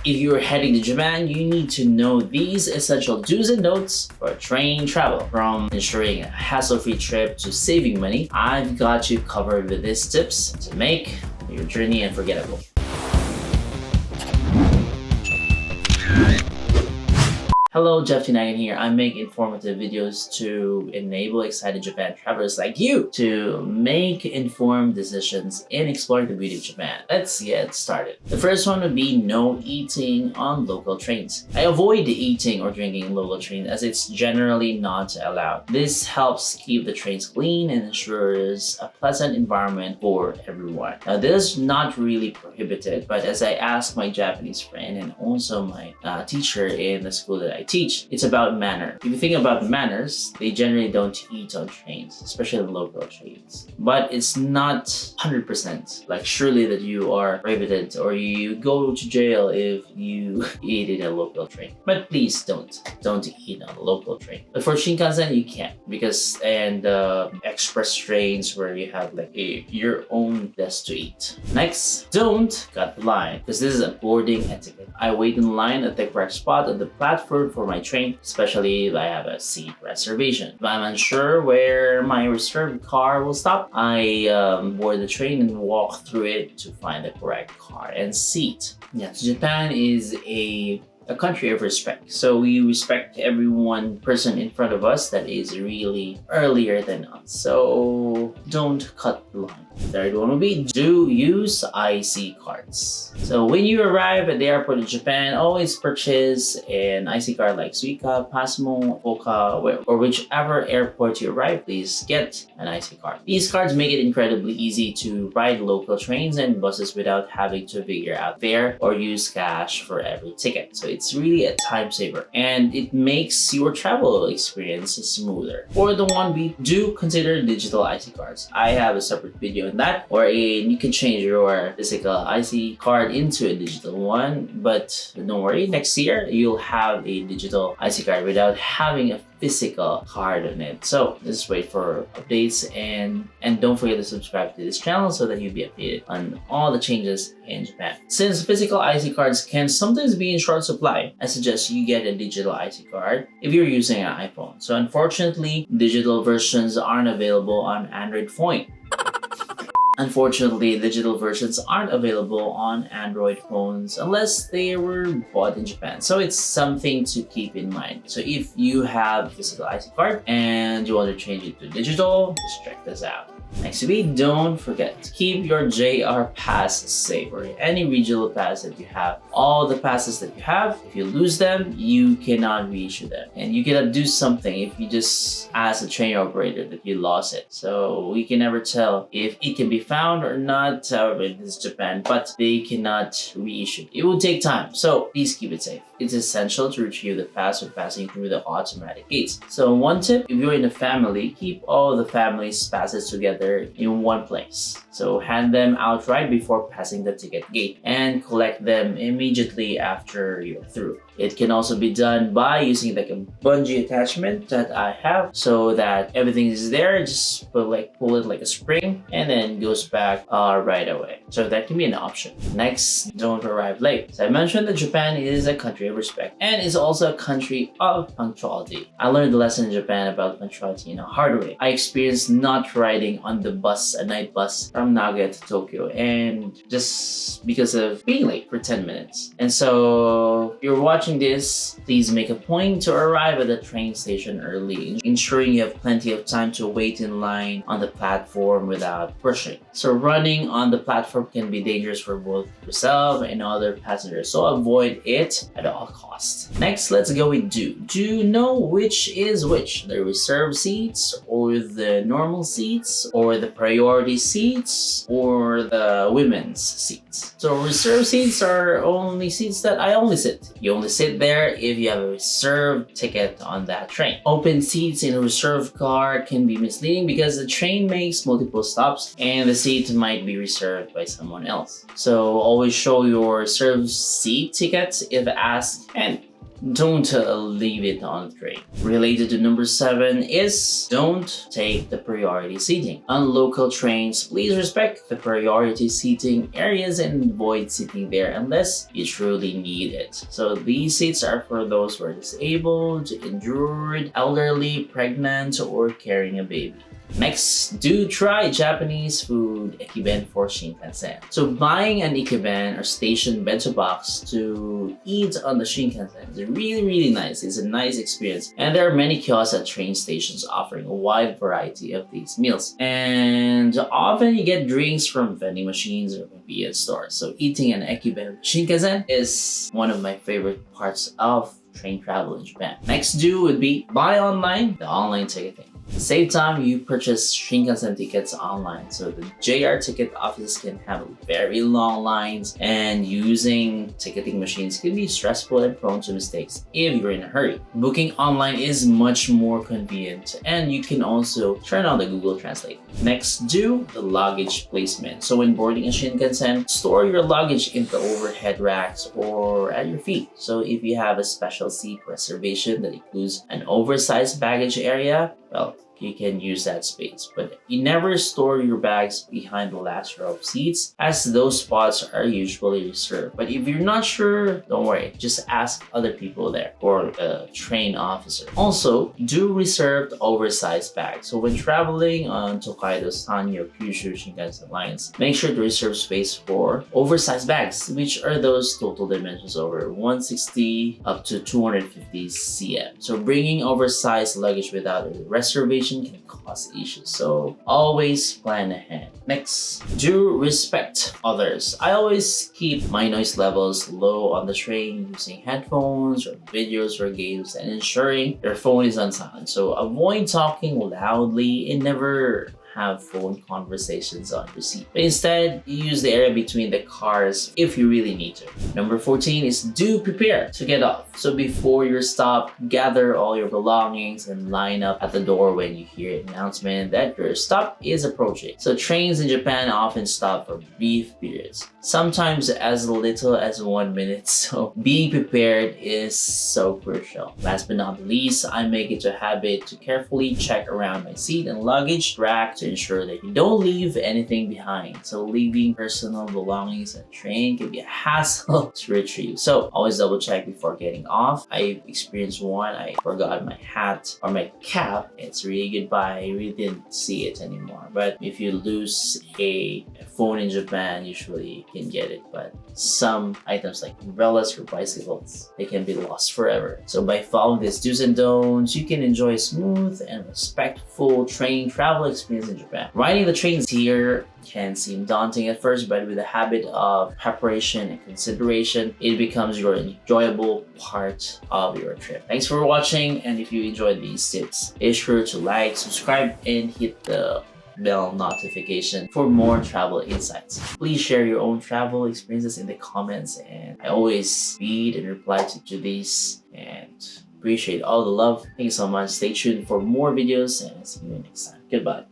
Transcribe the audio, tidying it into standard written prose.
If you're heading to Japan, you need to know these essential do's and don'ts for train travel. From ensuring a hassle-free trip to saving money, I've got you covered with these tips to make your journey unforgettable. Hello, Jeff Tinagan here. I make informative videos to enable excited Japan travelers like you to make informed decisions in exploring the beauty of Japan. Let's get started. The first one would be no eating on local trains. I avoid eating or drinking in local trains as it's generally not allowed. This helps keep the trains clean and ensures a pleasant environment for everyone. Now, this is not really prohibited, but as I asked my Japanese friend and also my teacher in the school that I teach, it's about manner. If you think about manners, they generally don't eat on trains, especially the local trains. But it's not 100% like surely that you are prohibited or you go to jail if you eat in a local train. But please don't eat on a local train. But for Shinkansen, you can't because express trains where you have like your own desk to eat. Next, don't cut the line because this is a boarding etiquette. I wait in line at the correct spot on the platform for my train, especially if I have a seat reservation. If I'm unsure where my reserved car will stop, I board the train and walk through it to find the correct car and seat. Yes, Japan is a country of respect. So we respect every one person in front of us that is really earlier than us. So don't cut the line. Third one will be do use IC cards. So when you arrive at the airport in Japan, always purchase an IC card like Suica, Pasmo, Oka, or whichever airport you arrive, please get an IC card. These cards make it incredibly easy to ride local trains and buses without having to figure out fare or use cash for every ticket. So it's really a time saver and it makes your travel experience smoother. For the one we do consider digital IC cards. I have a separate video on that, wherein you can change your physical IC card into a digital one, but don't worry, next year you'll have a digital IC card without having a physical card on it. So just wait for updates and don't forget to subscribe to this channel so that you'll be updated on all the changes in Japan. Since physical IC cards can sometimes be in short supply, I suggest you get a digital IC card if you're using an iPhone. So unfortunately, digital versions aren't available on Android phone. Unfortunately, digital versions aren't available on Android phones unless they were bought in Japan. So it's something to keep in mind. So if you have a physical IC card and you want to change it to digital, just check this out. Next to be, don't forget to keep your JR pass safe or any regional pass that you have. All the passes that you have, if you lose them, you cannot reissue them. And you cannot do something if you just ask the train operator that you lost it. So we can never tell if it can be found or not. This is Japan, but they cannot reissue. It will take time, so please keep it safe. It's essential to retrieve the pass when passing through the automatic gates. So one tip, if you're in a family, keep all the family's passes together in one place. So hand them out right before passing the ticket gate and collect them immediately after you're through. It can also be done by using like a bungee attachment that I have so that everything is there. Just pull it like a spring and then goes back right away. So that can be an option. Next, don't arrive late. So I mentioned that Japan is a country of respect and is also a country of punctuality. I learned the lesson in Japan about punctuality in a hard way. I experienced not riding on the bus, a night bus from Nagoya to Tokyo, and just because of being late for 10 minutes. And so if you're watching this, please make a point to arrive at the train station early, ensuring you have plenty of time to wait in line on the platform without rushing. So running on the platform can be dangerous for both yourself and other passengers, so avoid it at all costs. Next, let's go with do. Do know which is which, the reserved seats or the normal seats or the priority seats or the women's seats. So reserved seats are only seats that I only sit. You only sit there if you have a reserved ticket on that train. Open seats in a reserved car can be misleading because the train makes multiple stops and the seat might be reserved by someone else. So always show your reserved seat tickets if asked and don't leave it on the train. Related to number 7 is don't take the priority seating. On local trains, please respect the priority seating areas and avoid sitting there unless you truly need it. So these seats are for those who are disabled, injured, elderly, pregnant, or carrying a baby. Next, do try Japanese food ekiben for Shinkansen. So buying an ekiben or station bento box to eat on the Shinkansen is really nice. It's a nice experience. And there are many kiosks at train stations offering a wide variety of these meals. And often you get drinks from vending machines or convenience stores. So eating an ekiben Shinkansen is one of my favorite parts of train travel in Japan. Next do would be buy online, the online ticketing. Save time, you purchase Shinkansen tickets online. So the JR ticket offices can have very long lines, and using ticketing machines can be stressful and prone to mistakes if you're in a hurry. Booking online is much more convenient, and you can also turn on the Google Translate. Next, do the luggage placement. So when boarding a Shinkansen, store your luggage in the overhead racks or at your feet. So if you have a special seat reservation that includes an oversized baggage area, well, you can use that space, but you never store your bags behind the last row of seats, as those spots are usually reserved. But if you're not sure, don't worry, just ask other people there or a train officer. Also, do reserve oversized bags. So when traveling on Tokaido, Sanyo, Kyushu Shinkansen lines, make sure to reserve space for oversized bags, which are those total dimensions over 160 up to 250 cm. So bringing oversized luggage without a reservation can cause issues, so always plan ahead. Next, do respect others. I always keep my noise levels low on the train using headphones or videos or games and ensuring your phone is on silent. So avoid talking loudly and never have phone conversations on your seat. But instead, use the area between the cars if you really need to. Number 14 is do prepare to get off. So before your stop, gather all your belongings and line up at the door when you hear an announcement that your stop is approaching. So trains in Japan often stop for brief periods, sometimes as little as 1 minute. So being prepared is so crucial. Last but not least, I make it a habit to carefully check around my seat and luggage rack to ensure that you don't leave anything behind. So leaving personal belongings at train can be a hassle to retrieve. So always double check before getting off. I experienced one, I forgot my hat or my cap. It's really goodbye. I really didn't see it anymore. But if you lose a phone in Japan, usually you can get it. But some items like umbrellas or bicycles, they can be lost forever. So by following these do's and don'ts, you can enjoy a smooth and respectful train travel experience in Japan. Riding the trains here can seem daunting at first, but with a habit of preparation and consideration, it becomes your enjoyable part of your trip. Thanks for watching, and if you enjoyed these tips, be sure to like, subscribe, and hit the bell notification for more travel insights. Please share your own travel experiences in the comments, and I always read and reply to these and appreciate all the love. Thank you so much. Stay tuned for more videos, and see you next time. Goodbye.